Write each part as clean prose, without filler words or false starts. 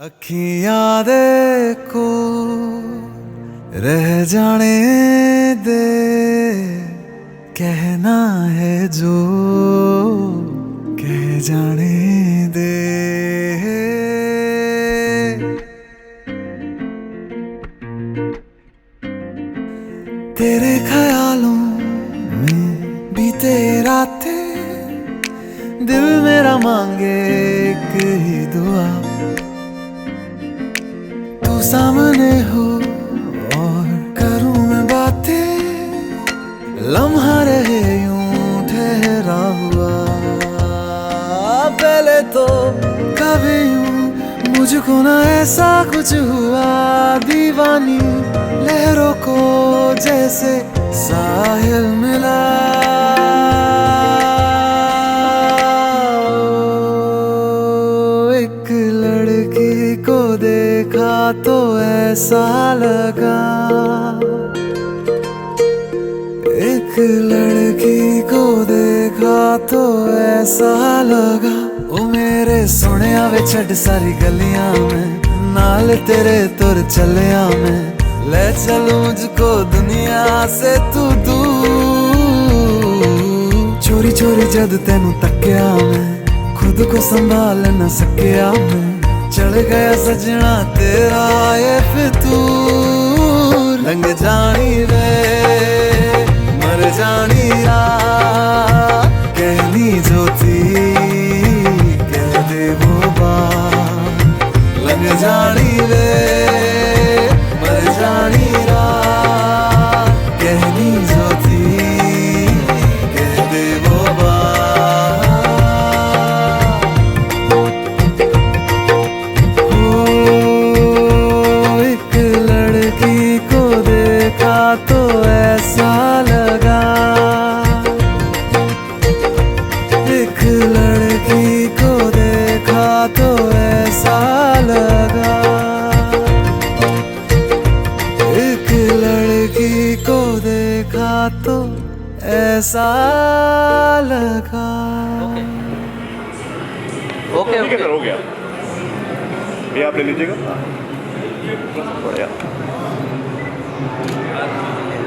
अखियां देखो रह जाने दे, कहना है जो कह जाने दे। तेरे ख्यालों में बीते रातें, दिल मेरा मांगे एक ही दुआ, तू सामने हो और करूं मैं बातें, लम्हा रहे यूं ठहरा हुआ। पहले तो कभी यूं मुझको ना ऐसा कुछ हुआ, दीवानी लहरों को जैसे साहिल मिला। एक लड़की को देखा तो ऐसा लगा, एक लड़की को देखा तो ऐसा लगा। ओ मेरे सोहणिया वे छड़ सारी गलियां में, नाल तेरे तुर चलिया मैं, ले चलूं मुझको दुनिया से तू दूर। चोरी चोरी जद तेनू तक्या मैं, खुद को संभाल न सकिया मैं, चढ़ गया सजना तेरा ये फितूर। रंग जानी वे मर जानी रा, कहनी जो थी कह दे वो बात। लग जानी वे मर जानी रा, कहनी जो थी कह दे वो बात। एक लड़की को देखा तो ऐसा लगा, एक लड़की को देखा तो ऐसा लगा, एक लड़की को देखा तो ऐसा लगा। ओके ठीक है सर, हो गया। ये आप ले लीजिएगा। बढ़िया।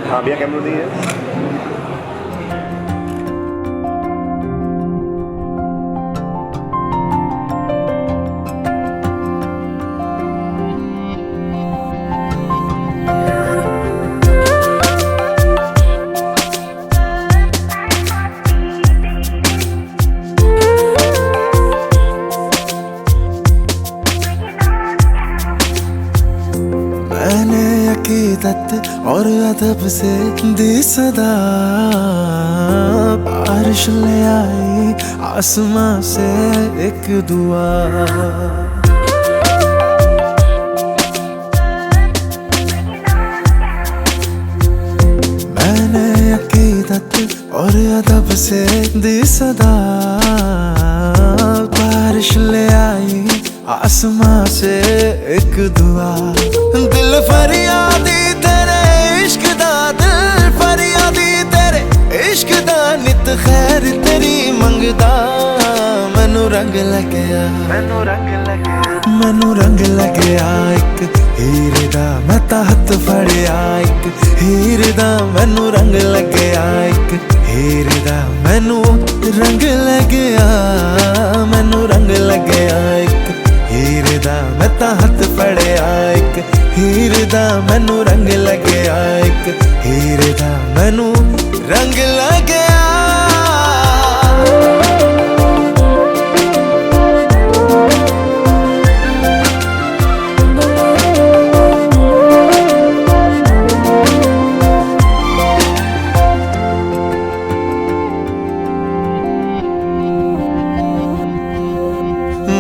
हाँ भैया, कैमरा दी है। मैंने अकीदत और अदब से दी सदा, बारिश ले आई आसमां से एक दुआ। मैंने अकीदत और अदब से दी सदा, बारिश ले आई आसमां से एक दुआ। दिल फरियादी तेरे इश्क दा, दिल फरियादी तेरे इश्क दा, नित खैर तेरी मंगदा। मैनू रंग लग्या, मैनू रंग लग्या, मैनू रंग लग्या एक हीरे दा, मैं तां हत्थ फड़िया एक हीरे दा। मैनू रंग लग्या एक हीरे दा, मैनू रंग लग्या, मैनू रंग लग्या एक हीरे दा, मैं तां हत्थ फड़िया एक हीरे दा। मैनू रंग लग्या एक हीरे दा, मैनू रंग लग्या।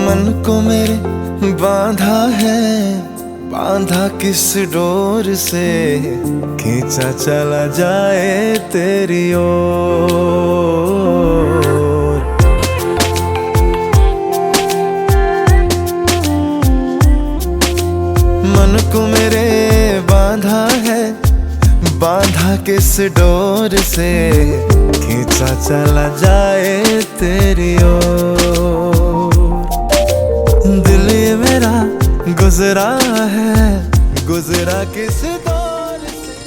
मन को मेरे बांधा है, बांधा किस डोर से, खींचा चला जाए तेरी ओर। मन को मेरे बांधा है, बांधा किस डोर से, खींचा चला जाए तेरी ओर। दिल ये मेरा गुजरा है, गुजरा किस दौर से।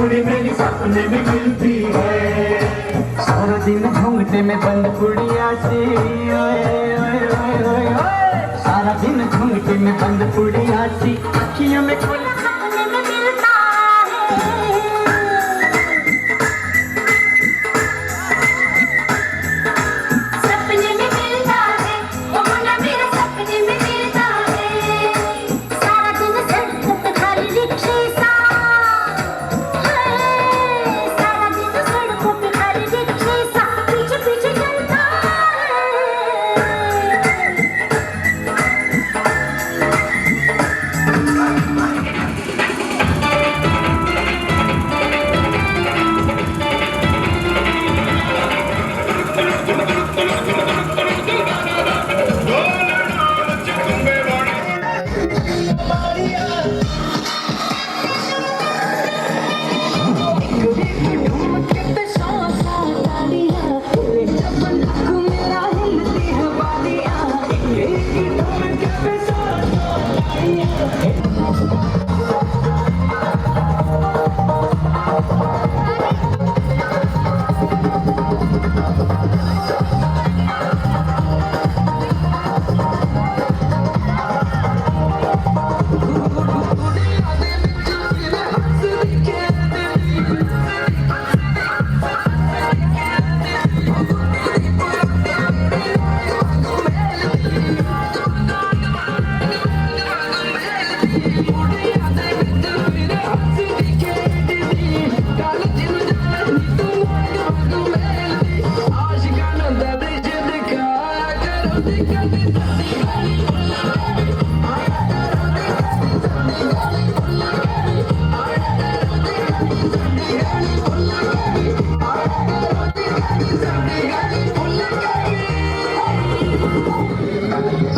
कुड़ी मेरी सपने में मिलती है। सारा दिन घूंघटे में बंद पुड़िया सी, ओए ओए ओए ओए ओए। सारा दिन घूंघटे में बंद पुड़िया सी, अखियों में खोल सपने में मिलता है। सपने में मिलता है, वो मुन्ना मेरे सपने में मिलता है। सारा दिन सड़कों पे खाली रिक्शे सा, सारा दिन सड़कों पे खाली रिक्शे सा, पीछे पीछे चलता है।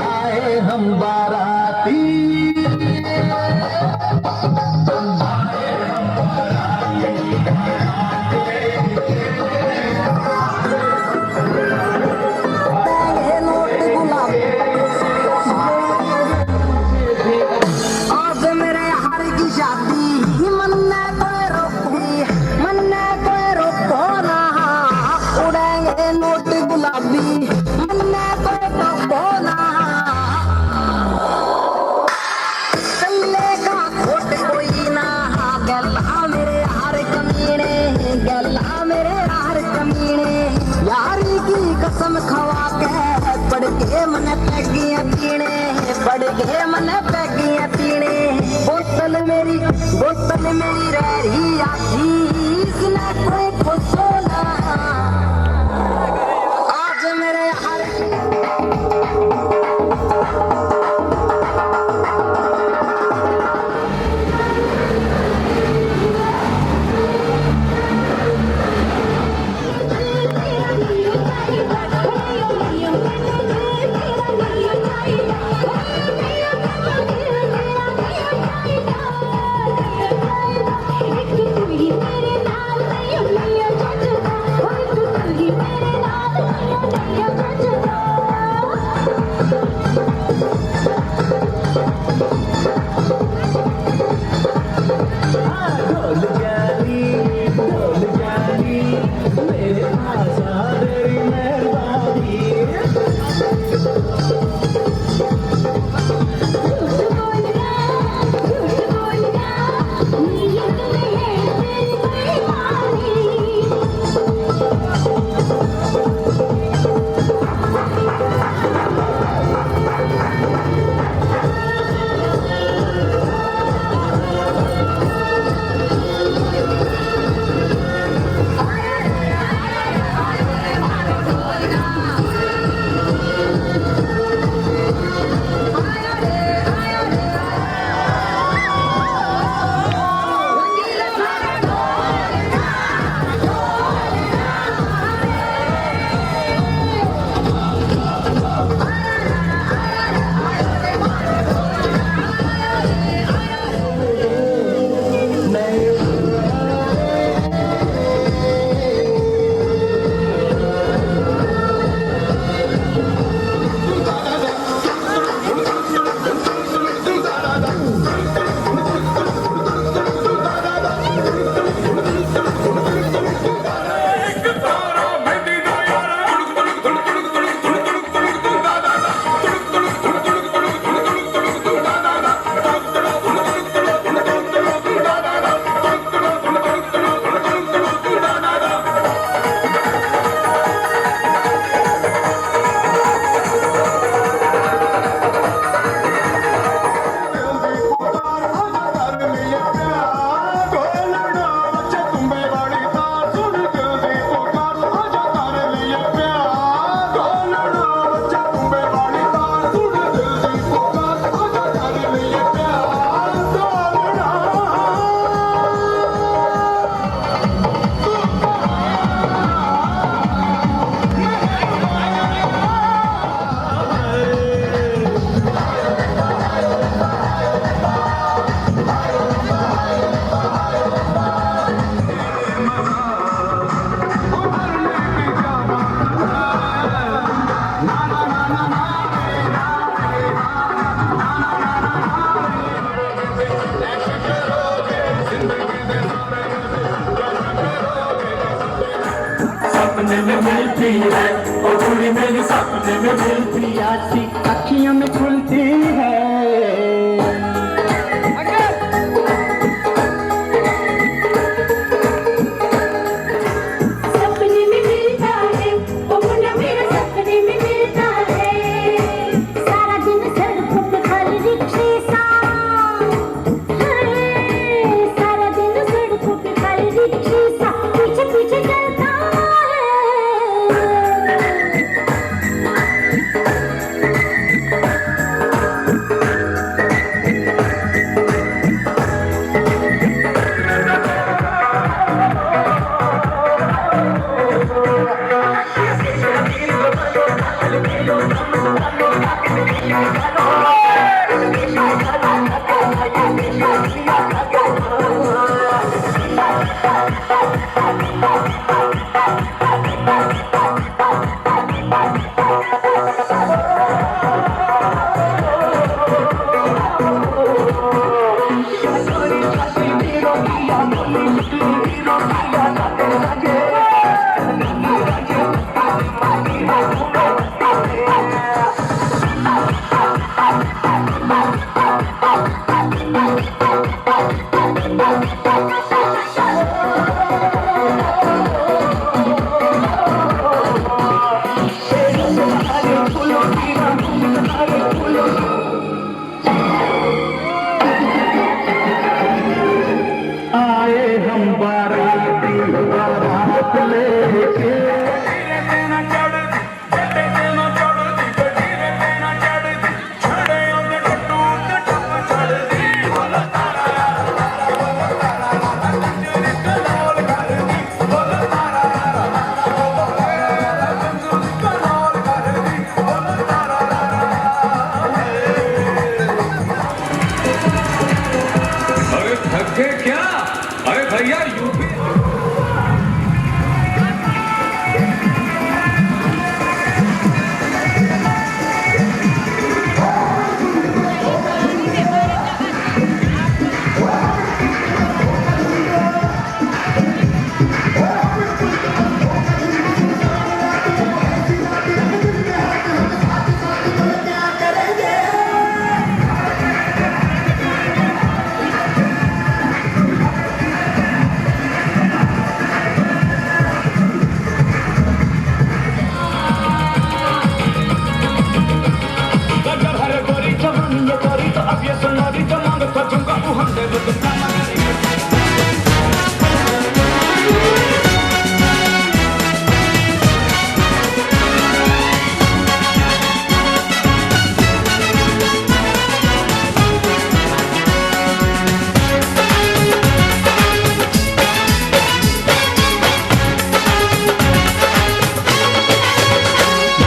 आए हम बाराती, आज मेरे यार की शादी, मन्ने कोई रोको ना, उड़ेंगे नोट गुलाबी, मन्ने कोई रोको ना। चलेगा खोट कोई ना, गला मेरे यार कमीने, गला मेरे यार कमीने। यारी की कसम खवा के पड़ के मन पैगियां पीने, पड़ के मन पैगियां पीने। बोतल मेरी रह रही आती, इसने कोई खुशो ना। आज मेरे यार तेरे नाल नहीं सपने में मिलती है, ओ कुड़ी मेरी सपने में मिलती है, आसी अखियों में खुलती है। सपने में मिलता है, ओ मुन्ना मेरा सपने में मिलता है। सारा दिन सड़कों पे खाली रिक्शे सा, सारा दिन सड़कों पे खाली रिक्शे सा, पीछे पीछे चलता है। आए हम बाराती बारात लेके, अरे थक गए क्या? अरे भैया यूपी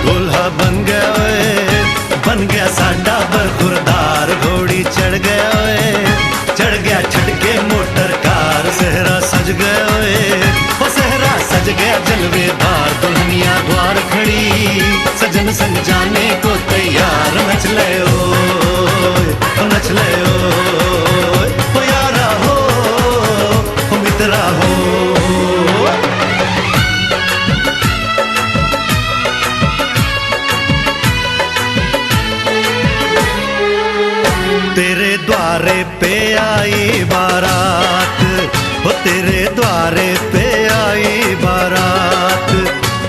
दूल्हा बन गया साडा बरखुरदार, घोड़ी चढ़ गया ओए, चढ़ गया छटके मोटर कार, सेहरा सज गया ओए, ओ सेहरा सज गया जलवे बार, दुल्हनिया द्वार खड़ी, सजन संग जाने को तैयार, नच ले ओए, नच ले ओए, ओ यारा हो, ओ मित्रा हो। तेरे द्वारे पे आई बारात, वो तेरे द्वारे पे आई बारात,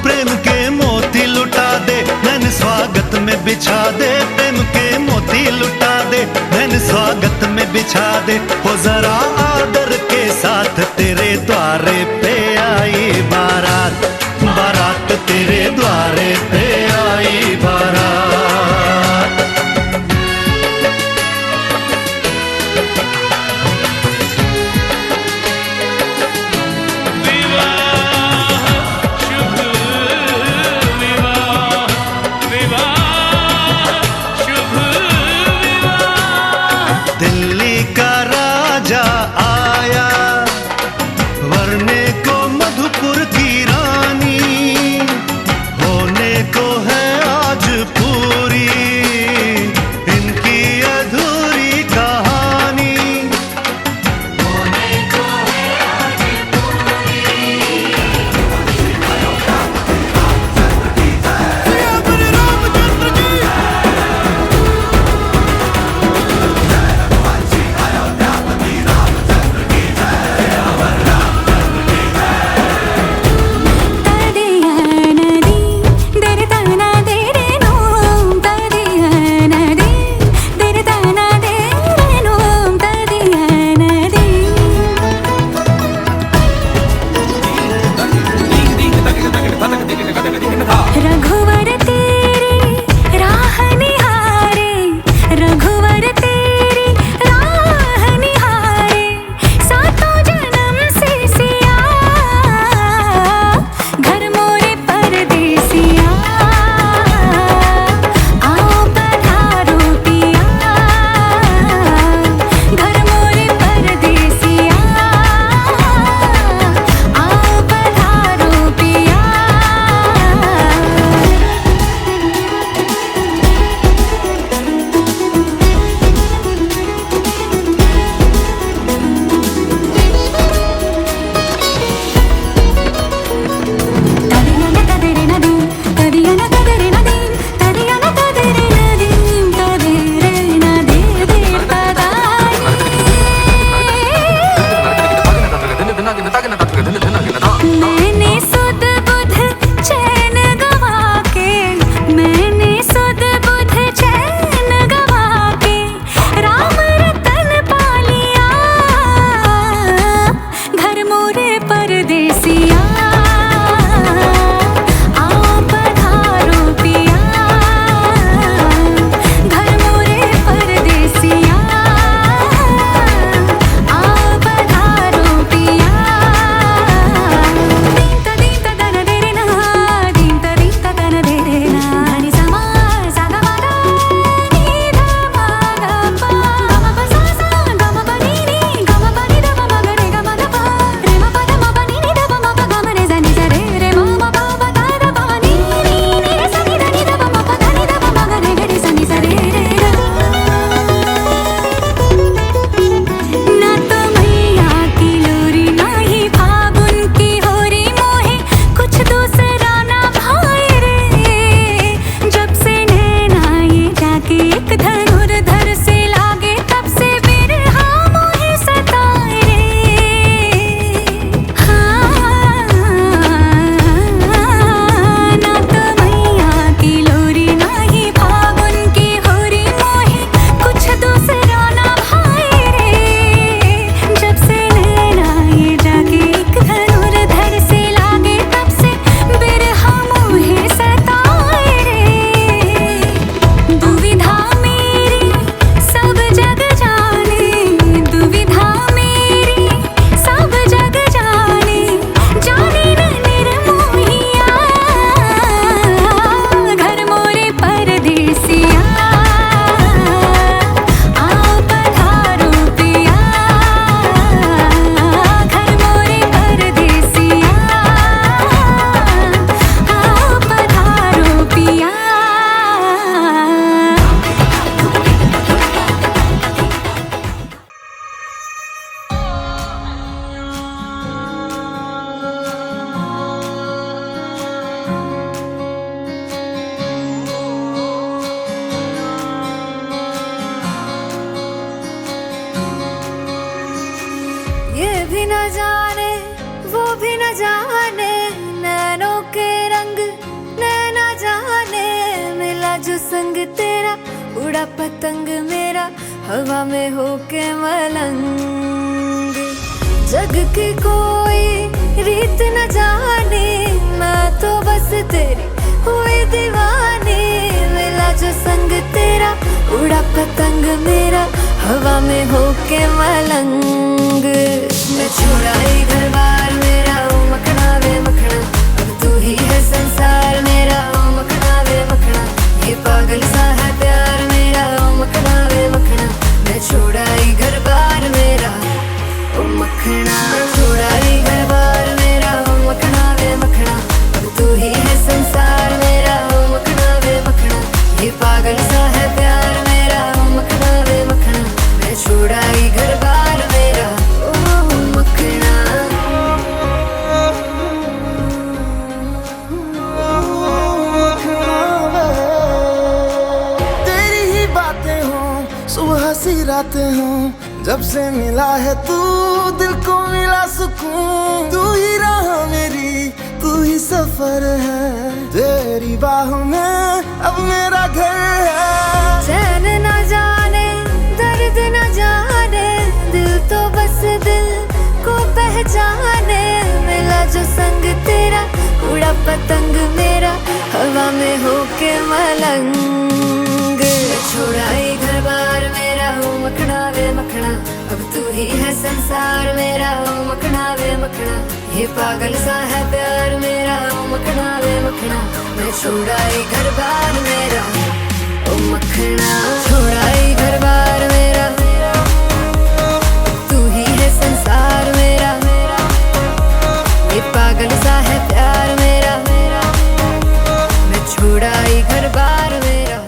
प्रेम के मोती लुटा दे मैंने स्वागत में बिछा दे, प्रेम के मोती लुटा दे मैंने स्वागत में बिछा दे, वो जरा आदर के साथ तेरे द्वारे पे आई बारात, बारात तेरे द्वारे पे आई बारात। दिल्ली का राजा आया, भी न जाने वो भी न जाने, नैनों के रंग नैना जाने। मिला जो संग तेरा उड़ा पतंग मेरा, हवा में होके मलंग। जग की कोई रीत न जाने, मैं तो बस तेरी हुई दीवानी। मिला जो संग तेरा उड़ा पतंग मेरा, हवा में होके मलंग। मैं छुड़ाई घर बार मेरा, ओ मखना वे मखना, अब तू ही है संसार मेरा, ओ मखना वे मखना। ये पागल सा है प्यार मेरा, ओ मखना वे मखना। मैं छुड़ाई घर बार मेरा, ओ मखना। छुड़ाई घर बार मेरा, ओ मखना वे मखना, अब तू ही है संसार मेरा, ओ मखना वे मखना। ये पागल सा है प्यार मेरा, ओ मखना वे मखना। मैं छुड़ाई घर बार मेरा, ओ मखना। तेरी ही बातें हों, सुबह सी रातें हों, जब से मिला है तू दिल को मिला सुकून। तू ही राह मेरी, तू ही सफर है, तेरी बाहों में अब मेरा घर है। चैन न जाने दर्द न जाने, दिल तो बस दिल को पहचाने। मिला जो संग तेरा उड़ा पतंग मेरा, हवा में होके मलंग। छुड़ाई घर बार मेरा, ओ मखना वे मखना, अब तू ही है संसार मेरा, ओ मखना वे मखना। ये पागल सा है प्यार मेरा, ओ मखना वे मखना। मैं छुड़ाई घर बार मेरा, ओ मखना। छुड़ाई घर बार मेरा, तू ही है संसार मेरा, ये पागल सा है प्यार मेरा। मैं छुड़ाई घर बार मेरा।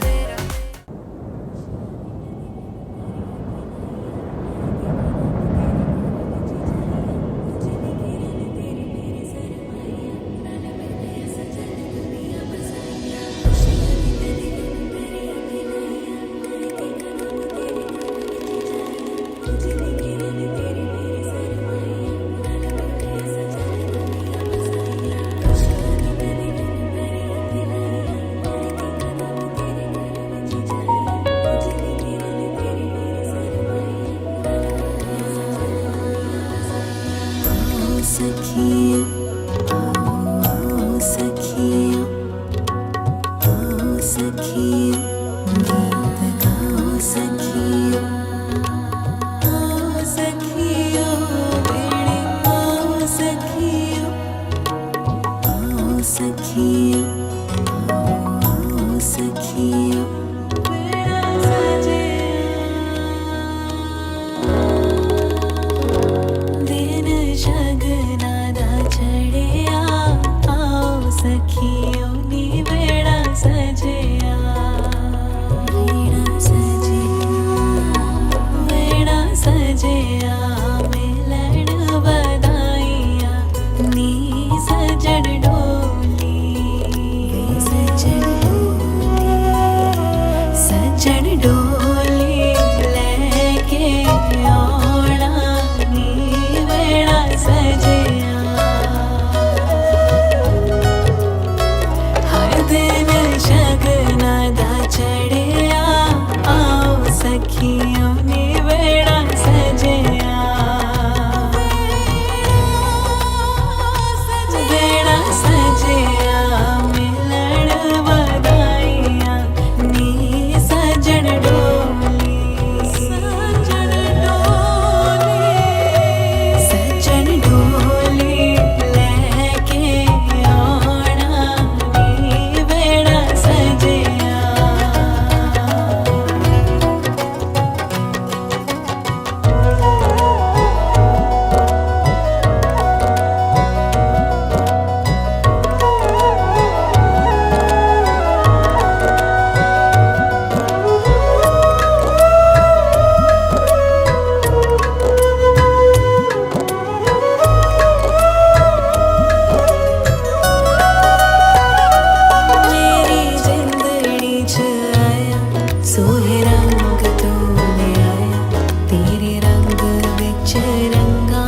तेरे रंग विच रंगा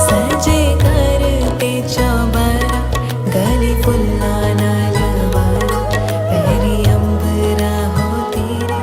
सजे करते चौबारा गली फुल्ला नालवारा पहली अंबरा होती रे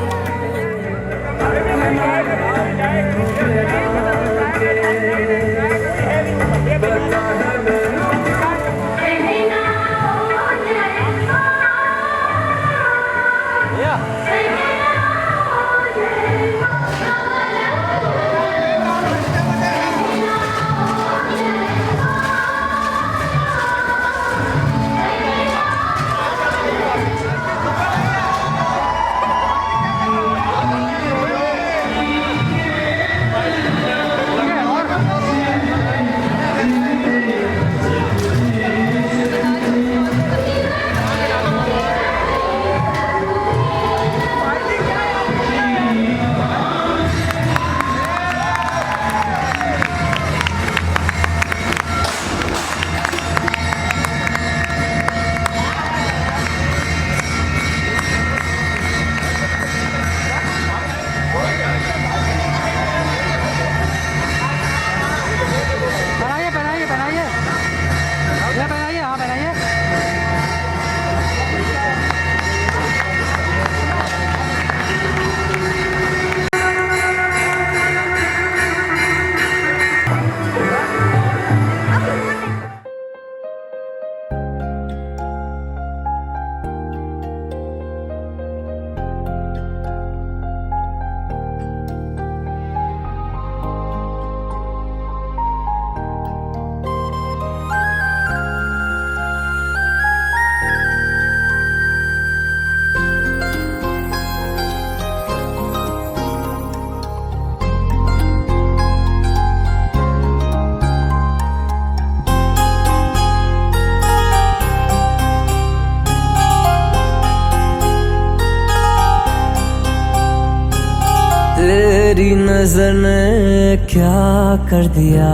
तेरी नजर ने क्या कर दिया,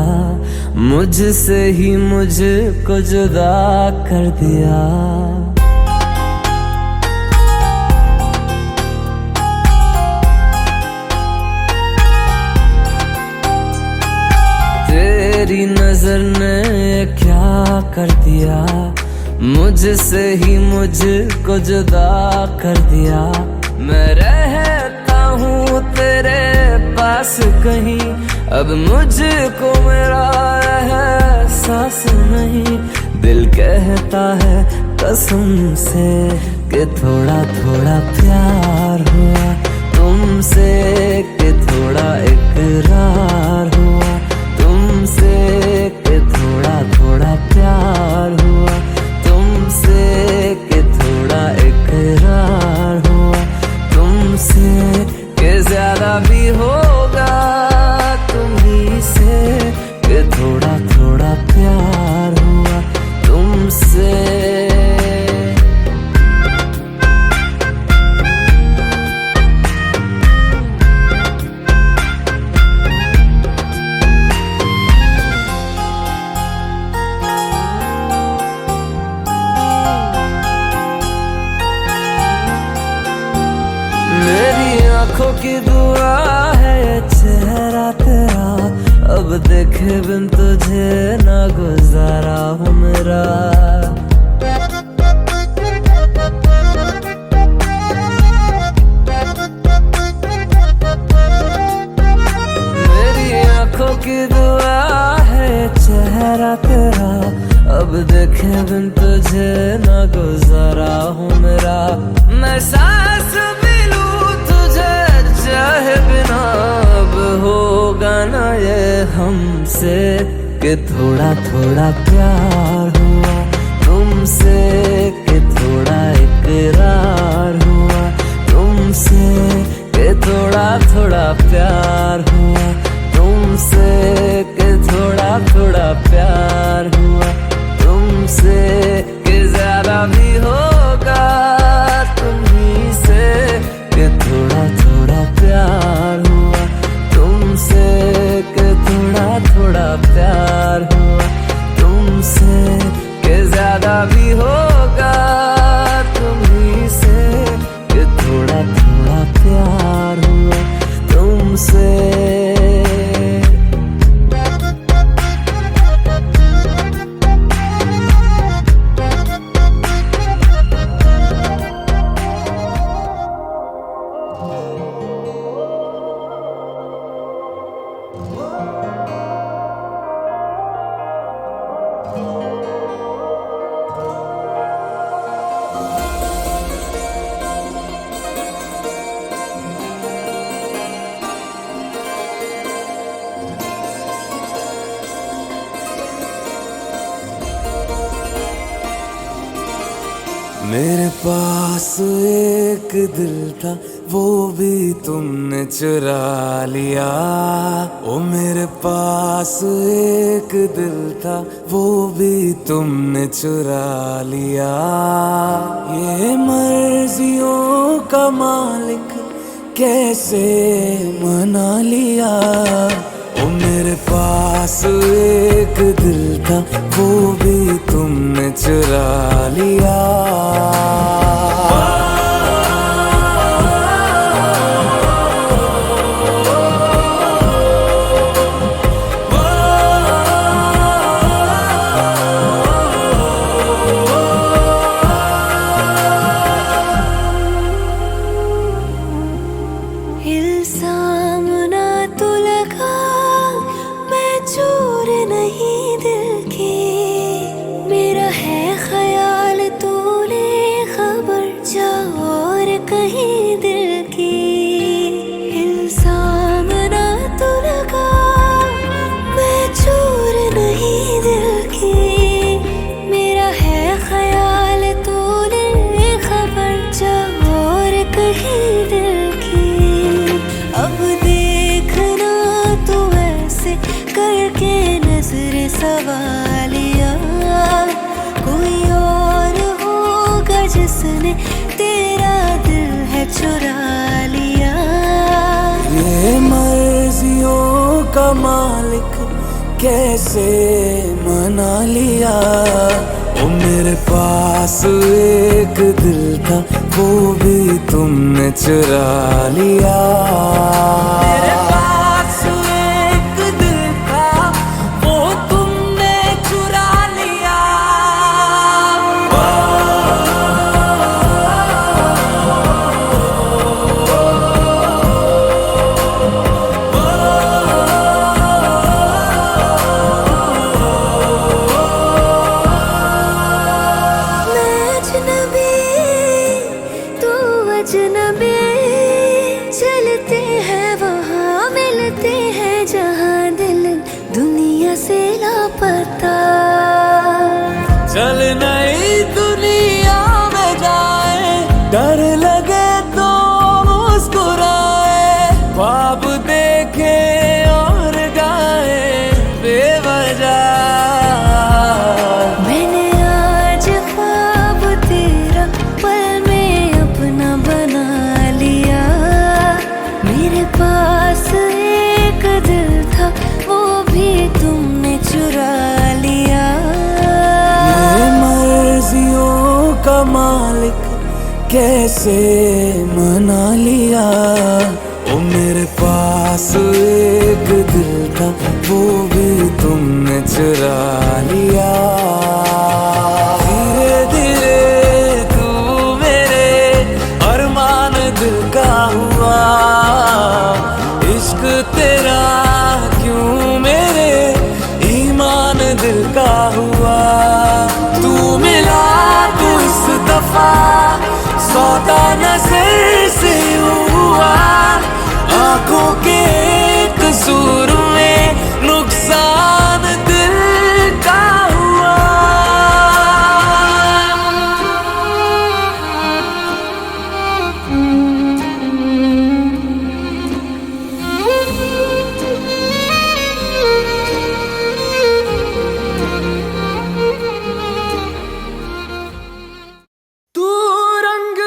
मुझसे ही मुझको जुदा कर दिया। तेरी नजर ने क्या कर दिया, मुझसे ही मुझको जुदा कर दिया। मैं रहता हूँ तेरे पास कहीं, अब मुझको मेरा एहसास नहीं। दिल कहता है कसम से कि थोड़ा थोड़ा प्यार हुआ तुमसे, कि थोड़ा इकरार हुआ तुमसे, कि थोड़ा थोड़ा प्यार हुआ तुमसे, कि थोड़ा इकरार हुआ तुमसे, कि ज्यादा भी होगा तुम्ही से, कि थोड़ा थोड़ा प्यार हुआ तुमसे। आँखों की दुआ है ये चेहरा तेरा, अब देखे बिन तुझे ना गुजारा हो मेरा। मेरी आँखों की दुआ है ये चेहरा तेरा, अब देखे बिन तुझे ना गुजारा हो मेरा। मैं सांस चाहे बिना अब होगा ना ये हमसे, कि थोड़ा थोड़ा प्यार हुआ तुमसे, कि थोड़ा इकरार हुआ तुमसे, कि थोड़ा थोड़ा प्यार हुआ तुमसे, कि थोड़ा थोड़ा प्यार हुआ तुमसे, कि ज्यादा भी होगा तुम्ही से, कि थोड़ा थोड़ा प्यार हुआ तुमसे, कि थोड़ा थोड़ा प्यार हुआ तुमसे, कि ज्यादा भी होगा तुम्ही से, कि थोड़ा थोड़ा मेरे पास एक दिल था वो भी तुमने चुरा लिया। ओ मेरे पास एक दिल था वो भी तुमने चुरा लिया। ये मर्जियों का मालिक कैसे मना लिया। ओ मेरे पास एक दिल था वो भी तुमने चुरा लिया। इल्जाम ना तो लगा, मैं चोर नहीं दिल की। मेरा है ख्याल तूने खबर जा और कहीं दिल की। इल्जाम ना तो लगा, मैं चोर नहीं दिल की। मेरा है ख्याल तूने खबर जा और कहीं दिल की। अब देखना तू ऐसे करके नजरे सवालिया। कोई और होगा जिसने तेरा दिल है चुरा लिया। ये मर्जियों का मालिक कैसे मना लिया। ओ मेरे पास एक दिल था वो भी तुमने चुरा लिया। मेरे पास एक दिल था वो तुमने चुरा लिया। मैं अजनबी तू अजनबी, चलते हैं वहाँ मिलते हैं जहाँ दिल दुनिया से लापता। चल नई दुनिया में जाए, डर लगे तो मुस्कुराए। ख्वाब देखे और गाए बेवजह। मैंने आज ख्वाब तेरा पल में अपना बना लिया। मेरे पास एक दिल था वो भी तुमने चुरा लिया। ये मर्जियों का मालिक कैसे मना लिया। ओ मेरे पास एक दिल था वो भी तुमने चुरा लिया। धीरे धीरे तू मेरे अरमान दिल का हुआ। इश्क तेरा क्यों मेरे ईमान दिल का हुआ। तू मिला तू इस दफा सौदा नजर से हुआ। आंखों के कसूर में नुकसान दिल का हुआ। तू रंग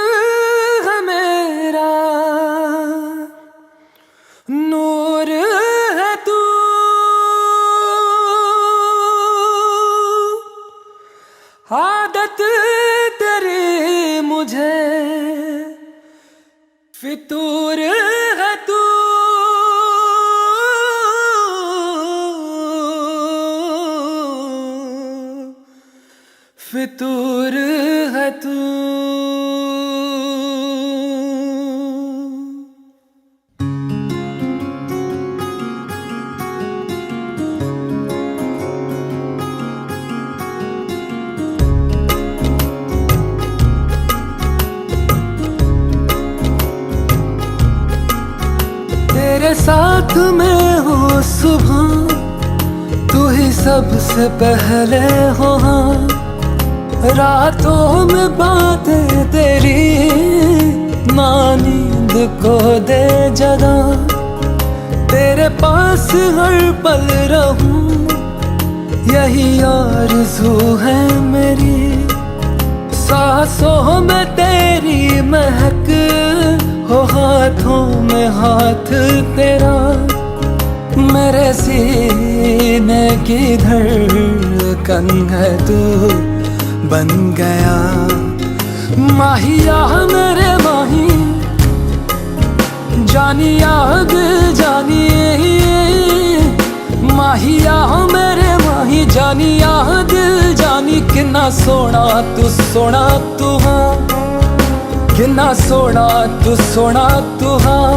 है मेरा, नूर है तू। आदत तेरी मुझे फितूर है तू। फितूर है तू। तेरे साथ में हो सुबह, तू ही सबसे पहले हो। हाँ रातों में बात को दे जगह, तेरे पास हर पल रहूं, यही आरज़ू है मेरी। सांसों में तेरी महक हो, हाथों में हाथ तेरा, मेरे सीने की धड़कन है तू बन गया। माहिया मेरे माही, जानिया दिल जानिए, माहिया मेरे माही, जानिया दिल जानी। किन्ना सोना तू हाँ, किन्ना सोना तू हाँ,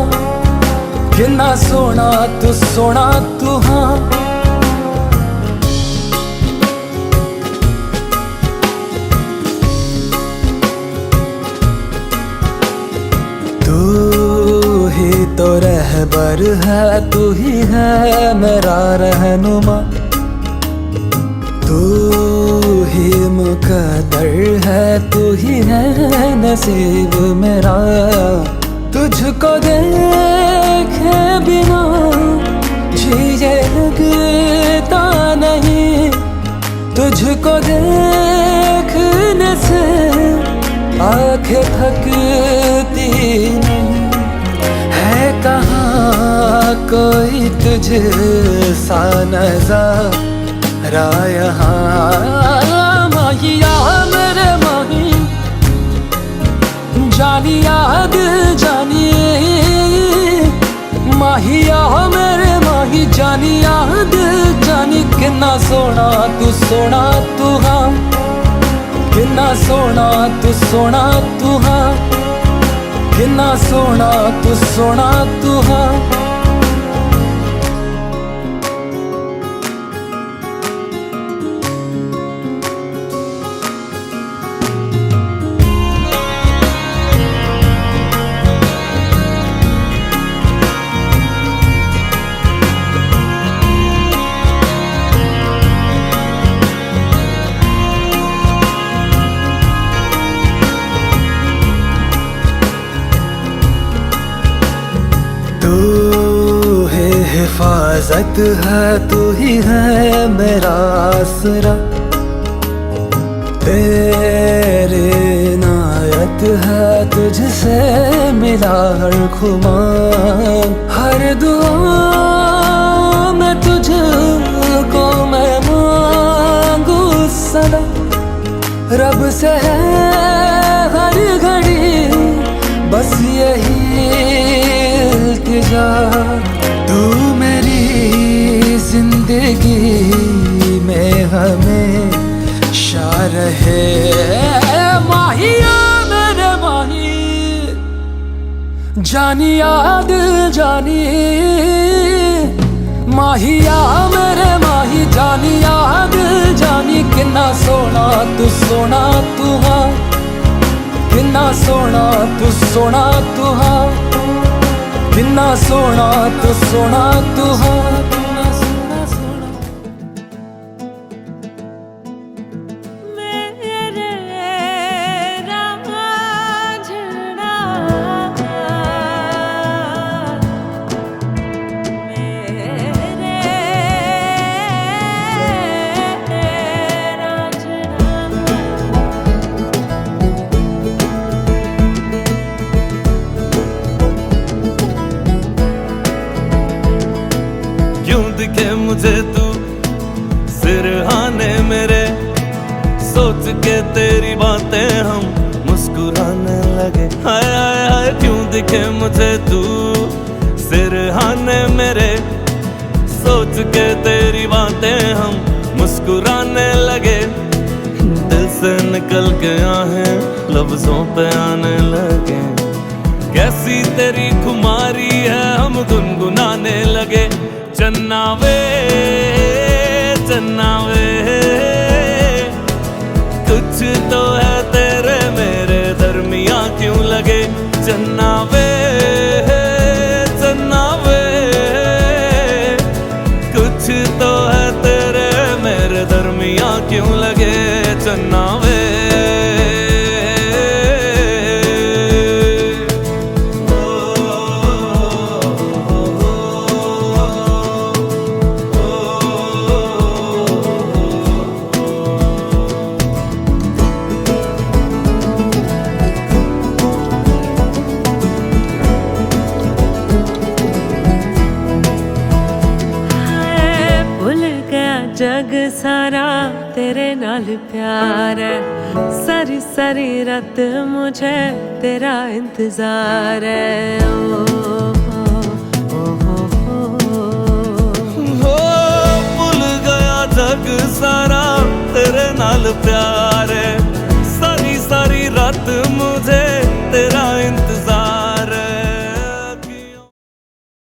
किन्ना सोना तू हाँ। तू ही तो रहबर है, तू ही है मेरा रहनुमा, तू ही मुकद्दर है, तू ही है नसीब मेरा। तुझको देखे बिना जिए लगता नहीं, तुझको देखने से आंखें थकती नहीं। है कहाँ कोई तुझ सा नज़ारा यहाँ। माहिया मेरे माही, जानिया दिल जानिए, माहिया मेरे माही, जानिया दिल जानी। किन्ना सोना तू हाँ, किन्ना सोना तू हाँ, किन्ना सोना तू हाँ। तू है हिफाजत है, तू ही है मेरा आसरा, तेरे इनायत है, तुझसे मिला हर खुमार। हर दुआ में तुझको मैं मांगू सदा, रब से है हर घड़ी बस यही इल्तिजा। तू मेरी जिंदगी में हमेशा रहे। माहिया मेरे माही, जानिया दिल जानी, माहिया मेरे माही, जानिया दिल जानी। किन्ना सोना तू हाँ, किन्ना सोना तू हाँ, किन्ना सोना तू हाँ। दिखे मुझे तू सिरहाने मेरे, सोच के तेरी बातें हम मुस्कुराने लगे। हाय हाय हाय क्यों दिखे मुझे तू सिरहाने मेरे, सोच के तेरी बातें हम मुस्कुराने लगे। दिल से निकल के आहें लफ्जों पे आने लगे। कैसी तेरी खुमारी है हम गुनगुनाने लगे। चन्ना वे कुछ तो है तेरे मेरे दरमियाँ क्यों लगे। चन्ना वे कुछ तो है तेरे मेरे दरमियाँ क्यों लगे। चन्ना वे ओ जग सारा तेरे नाल प्यार है, सारी सारी रात मुझे तेरा इंतजार है। भूल गया जग सारा तेरे नाल प्यार